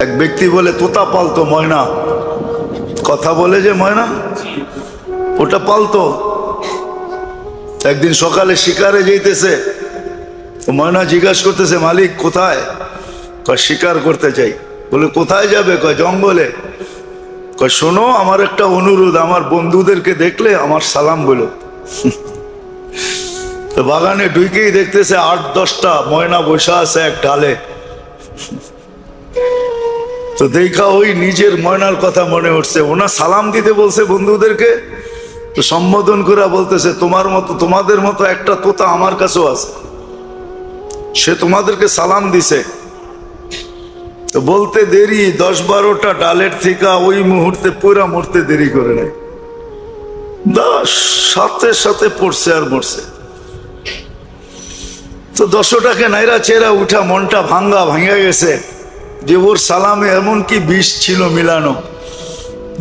এক ব্যক্তি বলে তোতা পালতো ময়না, কথা বলে যে ময়না ওটা পালতো। একদিন সকালে শিকারে যেতেছে, ময়না জিজ্ঞাসা করতেছে মালিক কোথায়? কয় শিকার করতে চাই। বলে কোথায় যাবে? কয় জঙ্গলে। কয় শোনো আমার একটা অনুরোধ, আমার বন্ধুদেরকে দেখলে আমার সালাম বলো। তো বাগানে ঢুকেই দেখতেছে 8-10টা ময়না বসা আছে এক ডালে। তো দেখা ওই নিজের ময়নার কথা মনে উঠছে, ওনা সালাম দিতে বলছে বন্ধুদেরকে, তো সম্বোধন করে বলতেছে তোমাদের মতো একটা তোতা আমার কাছেও আছে, সে তোমাদেরকে সালাম দিছে। তো বলতে দেরি 10-12টা ডালের থেকে ওই মুহূর্তে পুরা মরতে দেরি করে নাই, সাথে সাথে পড়ছে আর মরছে। তো 10টাকে নাইরা চেরা উঠা মনটা ভাঙ্গা গেছে যে ওর সালামে এমন কি বিষ ছিল মিলানো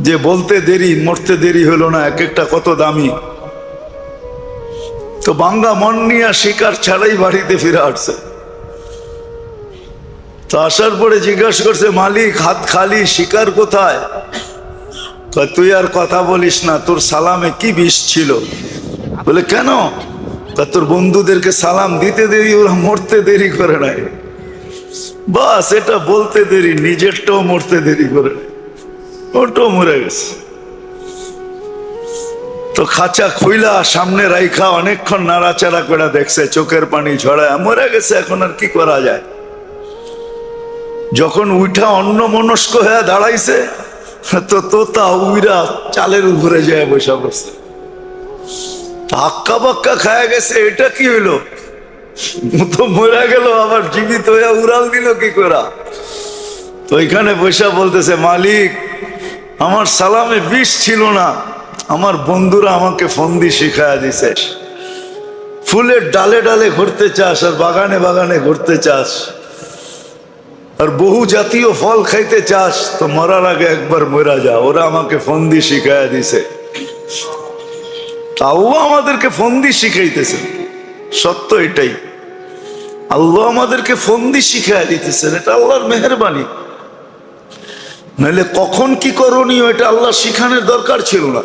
যে বলতে দেরি মরতে দেরি হলো না, এক একটা কত দামি। তো ভাঙ্গা মন নিয়ে শিকার ছাড়াই বাড়িতে ফিরে আসছে। তো আসার পরে জিজ্ঞাসা করছে মালিক হাত খালি, শিকার কোথায়? তুই আর কথা বলিস না, তোর সালামে কি বিষ ছিল? বলে কেন? তোর বন্ধুদেরকে সালাম দিতে দেরি, ওরা মরতে দেরি করে নাই, বাস এটা বলতে দেরি, নিজেরটাও মরতে দেরি করে নাই, ওটাও মরে গেছে। তো খাঁচা খুইলা সামনে রাইখা অনেকক্ষণ নাড়াচাড়া করে দেখছে, চোখের পানি ঝরায়, মরে গেছে, এখন আর কি করা যায়। যখন উঠা অন্য মনস্ক হয়ে দাঁড়াইছে, তো তোতা উইরা চালের উপরে যায় বসা বসছে, হাক্কা বাক্কা খায়া গেছে। এটা কি হইলো? তো মরে গেল, আবার জীবিত হয়ে উড়াল দিল কি করা? তো এখানে বসা বলতেছে মালিক আমার সালামে বিষ ছিল না, আমার বন্ধুরা আমাকে ফন্দি শিখায়া দিছে। ফুলের ডালে ডালে ঘুরতে চাস আর বাগানে বাগানে ঘুরতে চাস আর বহু জাতীয় ফল খাইতে চাস, তো মরার আগে একবার মরা যা, ওরা আমাকে ফন্দি শিখায়া দিছে। আল্লাহ আমাদেরকে ফন্দি শিখাইতেছেন, সত্য এটাই, আল্লাহ আমাদেরকে ফন্দি শিখাইয়া দিতেছেন, এটা আল্লাহর মেহেরবানি। নাহলে কখন কি করণীয় এটা আল্লাহ শিখানোর দরকার ছিল না।